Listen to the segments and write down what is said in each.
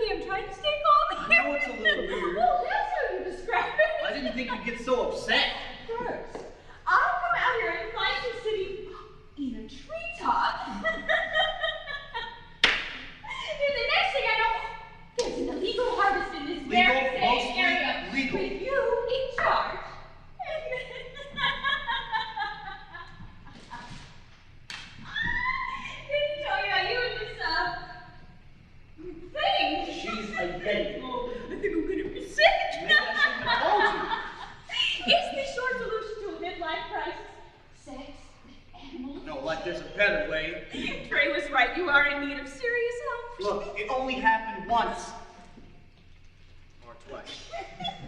okay. I'm trying to stay calm here. I know it's a little weird. Well, that's how you describe it. I didn't think you'd get so upset. First, I'll come out here and find you sitting in a treetop. And the next thing I know, there's an illegal harvest in this very same area. Legal. With you in charge. Didn't tell you how you and this, thing. She's a Yeti. Oh, I think I'm gonna be sick. Maybe I shouldn't have told you. Is this your solution to a midlife crisis? Sex with animals? No, like there's a better way. Trey was right. You are in need of serious help. Look, it only happened once. Or twice.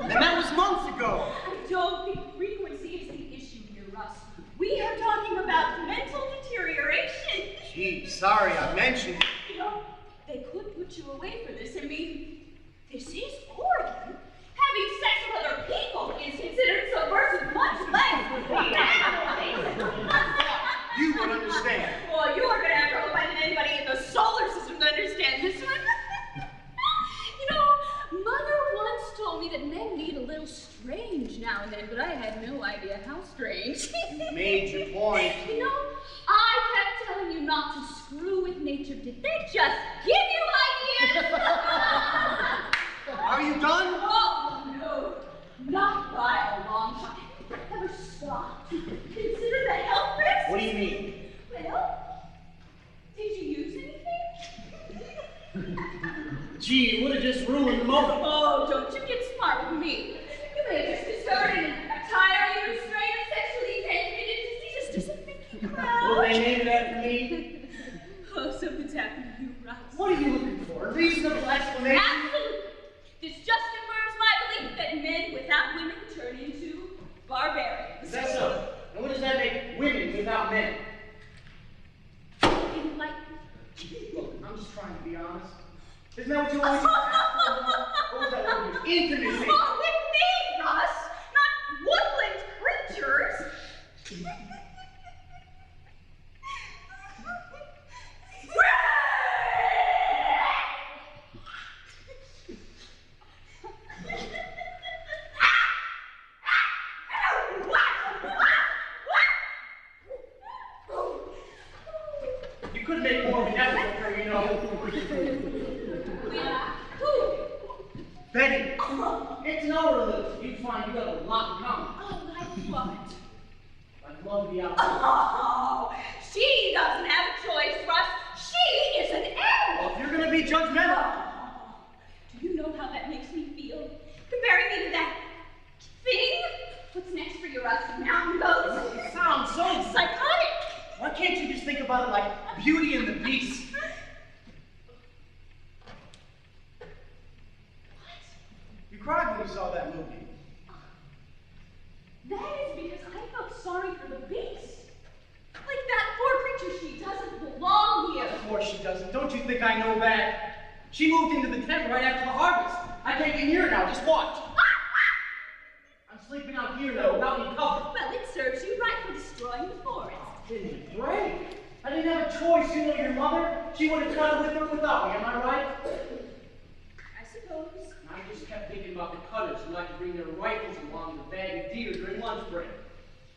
And that was months ago. I don't think frequency is the issue here, Russ. We are talking about mental deterioration. Gee, sorry I mentioned it. You know, they could put you away for this. I mean, this is Oregon. Having sex with other people is considered subversive, much less being animal. You would understand. Well, you are going to have trouble finding anybody in the solar system to understand this one. You know, Mother once told me that men get a little strange now and then, but I had no idea how strange. You made your point. You know, I kept telling you not to screw with nature. Did they just give you ideas? Are you done? Oh, no. Not by a long shot. Have you ever stopped to consider the health risks? What do you mean? Well, did you use anything? Gee, you would have just ruined the moment. Oh, don't you get smart with me. You may have just discovered an entirely new strain of sexually transmitted diseases. Does it make you proud? Will they name it after me? Oh, something's happened to you, Russ. What are you looking for? A reasonable explanation? Absolutely. This just confirms my belief that men without women turn into barbarians. Is that so? And what does that make women without men? Enlightenment. Look, I'm just trying to be honest. Isn't that what you always ask for? What was that word? Intimacy. Oh, with me, Russ, not woodland creatures. You could make more of an effort with her, you know. Betty, get to know her a little. You'd find you have a lot in common. Oh, like what? I'd love to be out there. Oh, she doesn't have a choice, Russ. She is an animal. Well, if you're going to be judgmental. Oh, do you know how that makes me feel? Comparing me to that thing? What's next for you, Russ? Mountain goats? It sounds so psychotic. Why can't you just think about it like Beauty and the Beast? You cried when you saw that movie. That is because I felt sorry for the beast. Like that poor creature, she doesn't belong here. Of course she doesn't. Don't you think I know that? She moved into the tent right after the harvest. I can't get near her now. Just watch. I'm sleeping out here now without any cover. Well, it serves you right for destroying the forest. Didn't it break? I didn't have a choice. You know your mother. She would have done it with or without me. Am I right? I suppose. I just kept thinking about the cutters who like to bring their rifles along with a bag of deer during lunch break.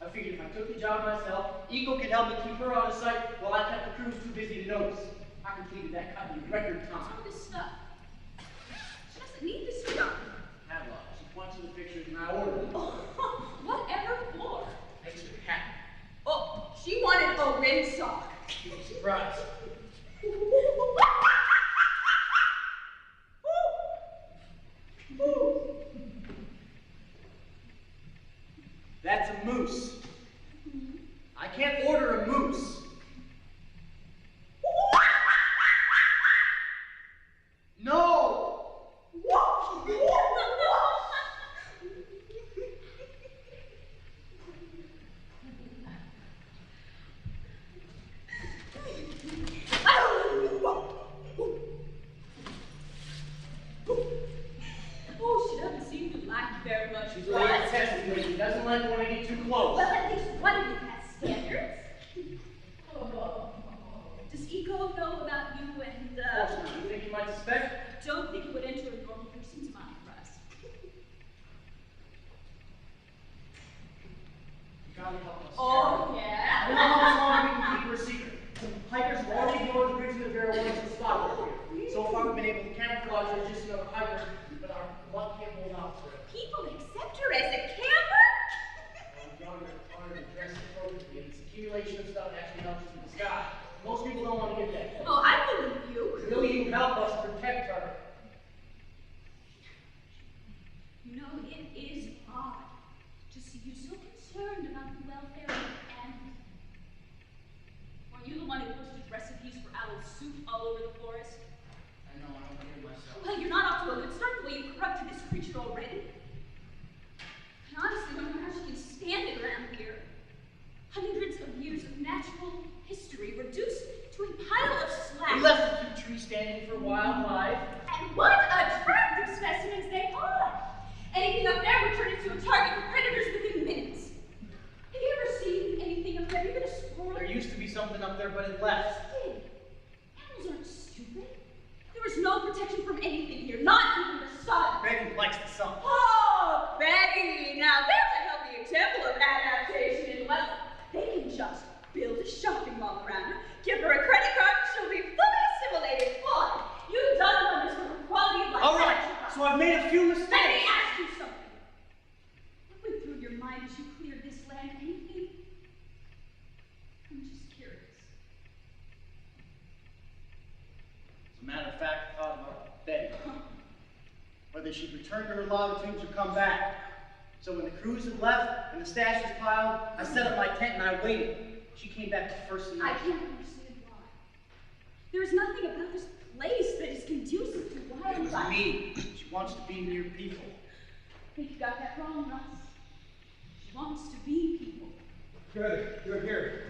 I figured if I took the job myself, Eagle could help me keep her out of sight while I kept the crews too busy to notice. I completed that cut in record time. What's all this stuff? She doesn't need this stuff. Catalog. She points to the pictures and I ordered them. Oh, whatever for? Makes her happy. Oh, she wanted a rim sock. Surprise. That's a moose. I can't order a moose. No! Oh, she doesn't seem to like you very much. She's a little testy when she doesn't like when I get too close. Well, at least one of you has standards. Does Ego know about you and, Of course not. You think you might suspect? don't think it would enter a normal person's mind, Russ. You gotta help us. Oh, yeah? I don't know how long we can keep her secret. Some hikers have already ignored the bridge of the Bear Woods and spotted her here. So far, we've been able to camouflage her as just another hiker, but our luck can't hold out forever. People accept her as a camper? Younger, harder, dressed appropriately, and this accumulation of stuff actually helps us in disguise. Most people don't want to get that. Oh, I believe you. Really, you help us protect her. You know, it is odd to see you so concerned about the welfare of animals. Weren't you the one who posted recipes for owl soup all over the forest? I know, I don't hear myself. Well, you're not off to a good start the way you corrupted this creature already. I honestly don't know how she can stand it around here. Hundreds of years of natural history reduced to a pile of slack. We left a few trees standing for wildlife. And what attractive specimens they are! Anything up there would turn into a target for predators within minutes. Have you ever seen anything up there, even a squirrel? There used to be something up there, but it left. Animals aren't stupid. There was no protection from anything here, not even the sun. Betty likes the sun. Oh, Betty! Now there's a healthy example of adaptation in wealth. They can just build a shopping mall around her, give her a credit card, and she'll be fully assimilated. Boy, you've done wonders for her quality of life. All right, so I've made a few mistakes. Let me ask you something. What went through your mind as you cleared this land? Anything? I'm just curious. As a matter of fact, I thought about Betty. Whether she'd return to her longitudes or come back. So when the crews had left and the stash was piled, I set up my tent and I waited. She came back the first thing. I can't understand why. There is nothing about this place that is conducive to wildlife. It was me. She wants to be near people. I think you got that wrong, Russ. She wants to be people. Good, you're here.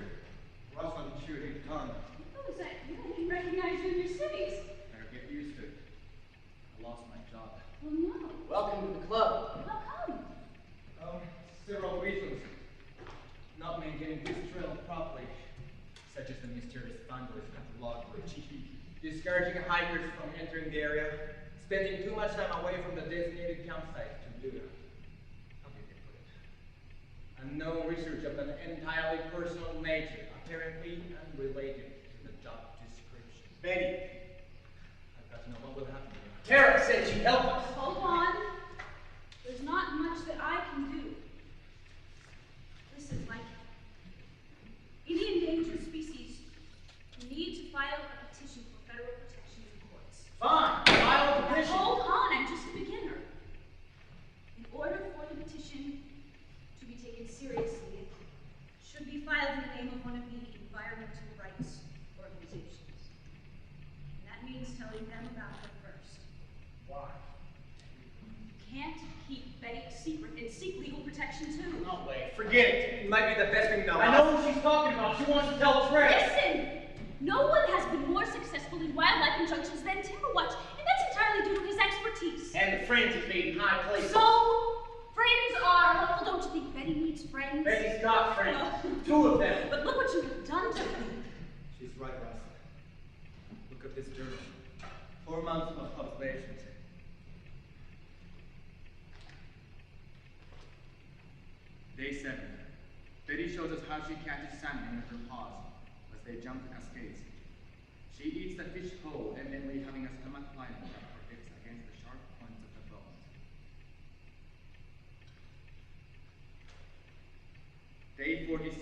Russ on shooting tongue. Oh, is that you? I didn't recognize you in your cities. Better get used to it. I lost my job. Oh no. Welcome to the club. How come? Several reasons. Not maintaining this trail properly, such as the mysterious vandalism at the log bridge. Discouraging hikers from entering the area, spending too much time away from the designated campsite to do, how did they put it? Unknown research of an entirely personal nature, apparently unrelated to the job description. Betty. I've got to know what will happen here. Tara said she'd help us. Hold on. There's not much that I can do. Listen, like any endangered species, you need to file a petition for federal protection in courts. Fine, file a petition. Hold on, I'm just a beginner. In order for the petition to be taken seriously, it should be filed in the name of one of the environmental rights organizations. And that means telling them about her first. Why? You can't keep Betty a secret and seek legal protection too. No way. Forget it. It might be the best thing though. I know what she's talking about. She wants to tell Trey. Listen! No one has been more successful in wildlife injunctions than Timberwatch, and that's entirely due to his expertise. And the friends he's made in high places. So, friends are helpful. Don't you think Betty needs friends? Betty's got friends. No. 2 of them. But look what you have done to her. She's right, Russ. Look at this journal. 4 months of observations. Day 7. Betty shows us how she catches salmon with her paws as they jump in cascades. She eats the fish whole, evidently having a stomach lining that protects against the sharp points of the bones. Day 47.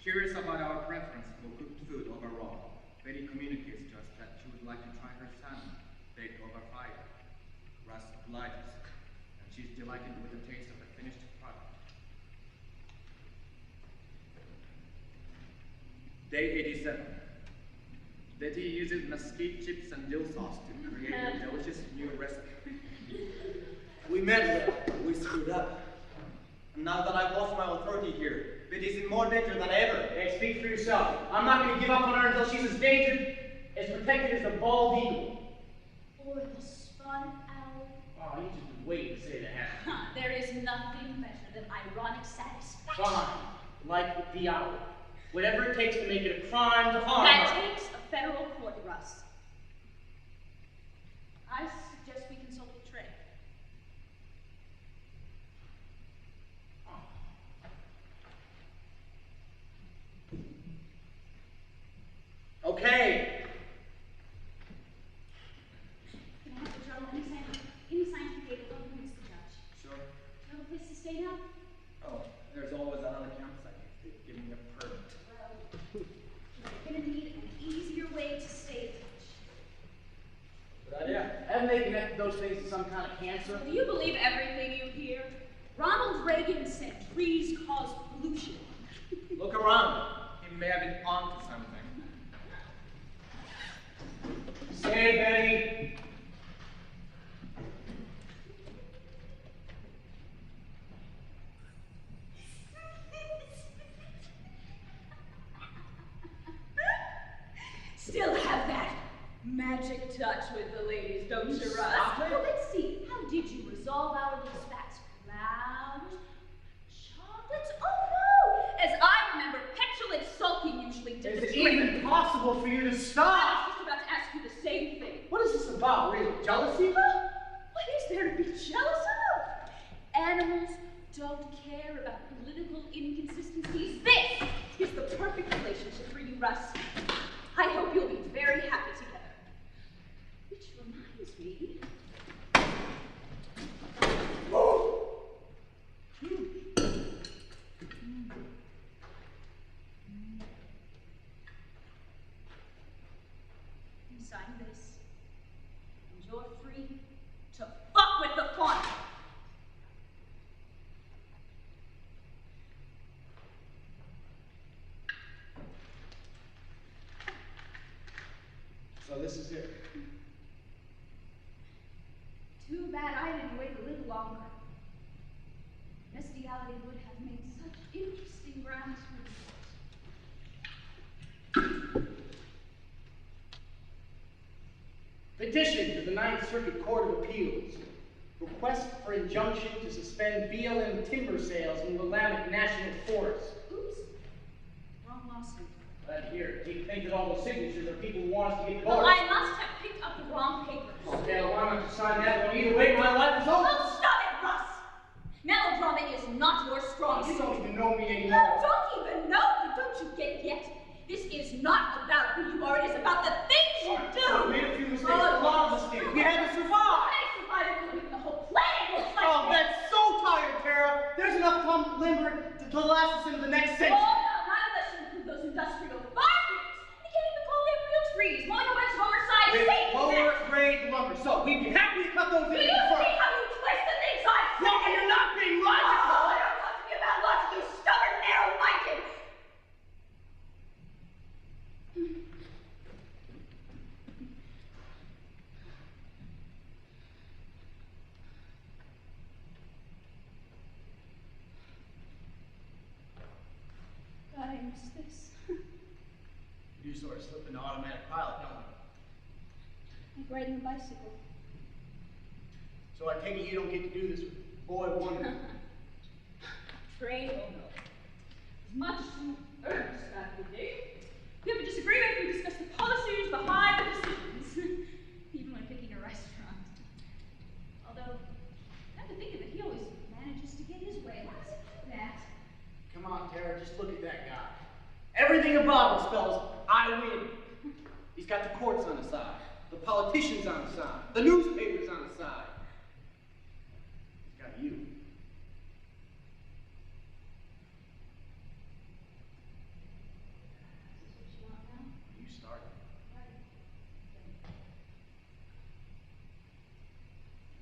Curious about our preference for cooked food over raw, Betty communicates to us that she would like to try her salmon baked over fire. Russ obliges, and she's delighted with the taste of the finished product. Day 87. Betty uses mesquite chips and dill sauce to create a delicious new recipe. We meddled, we screwed up. And now that I've lost my authority here, Betty's in more danger than ever. Hey, speak for yourself. I'm not going to give up on her until she's as dangerous, as protected as the bald eagle. Or the spun owl. Oh, you just been waiting to say that. There is nothing better than ironic satisfaction. Fine. Like the owl. Whatever it takes to make it a crime to harm That her. takes a federal court, Russ. Haven't they connected those things to some kind of cancer? Do you believe everything you hear? Ronald Reagan said trees cause pollution. Look around. He may have been onto something. Say, Betty. Still have that magic touch with the ladies, don't you, Russ? Well, let's see. How did you resolve our little spats? Flowers? Chocolates? Oh, no! As I remember, petulant sulking usually did Is the it trick. even possible for you to I stop? was just about to ask you the same thing. What is this about, really? Jealousy? What is there to be jealous of? Animals don't care about political inconsistencies. This is the perfect relationship for you, Russ. I hope you'll be very happy together. Which reminds me. You sign this, and you're free to fuck with the font. So this is it. Too bad I didn't wait a little longer. Bestiality would have made such interesting grounds for divorce. Petition to the Ninth Circuit Court of Appeals. Request for injunction to suspend BLM timber sales in Willamette National Forest. Oops. Wrong lawsuit. But here, do you think that all those signatures are people who want us to get Well, divorced? I must have picked up the wrong papers. Okay, well, why don't you sign that one? Either way, my life is Oh, over. stop it, Russ! Melodrama is not your strong You suit. don't even know me You anymore. don't even know me, don't you get it yet? This is not about who you are, it is about the things you do! We made a few mistakes, a lot of mistakes. We had to survive. I survived living the whole planet looks like Oh, this. that's so tired, Tara. There's enough lumber to last us into the next Oh, century. no, not unless you include those industrial farmers. They can't even call them real trees, more like a bunch of oversized With safety lower nets. grade lumber. So we'd be happy to cut those Do in you see first. how you twist the things I say? No, you're not being Oh, logical. don't talk to me about logic, you stubborn, narrow-minded. God, I miss this. You sort of slip into automatic pilot, don't you? Like riding a bicycle. So I take it you don't get to do this with boy wonder. Trade or no. As much as you earnest that would do. If you have a disagreement, we discuss the policies behind the decisions. Even when picking a restaurant. Although, come to think of it, he always manages to get his way. Why does he do that? Come on, Tara, just look at that guy. Everything about him spells I win. He's got the courts on his side, the politicians on his side, the newspapers on his side. He's got you. Is this what you want now? You started. Right.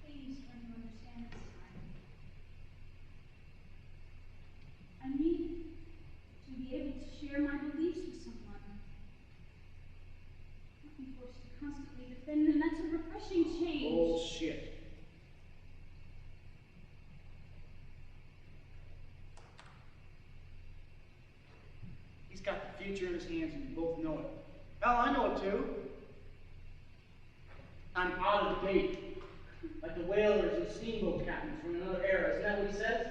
Please try to understand this time. I need to be able to share my beliefs with someone. Not be forced to constantly defend them. That's a refreshing change. Bullshit. He's got the future in his hands and you both know it. Hell, I know it too. I'm out of date. Like the whalers and steamboat captains from another era. Isn't that what he says?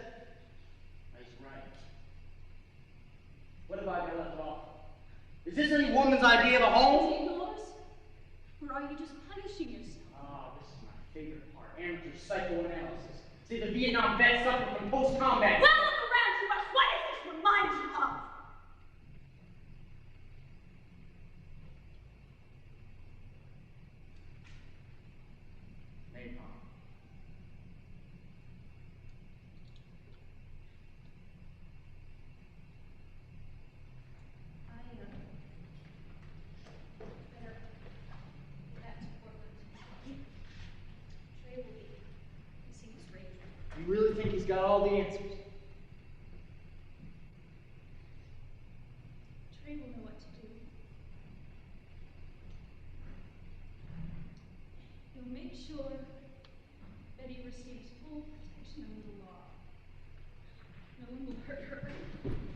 He's right. What have I got left off? Is this any woman's idea of a home? Is it yours? Or are you just punishing yourself? Ah, this is my favorite part. Amateur psychoanalysis. See, the Vietnam vets suffer from post-combat. Well, look around you, Russ. What does this remind you of? Napalm. I, better get back to Portland. think he's got all the answers. Trey will know what to do. He'll make sure that he receives full protection under the law. No one will hurt her.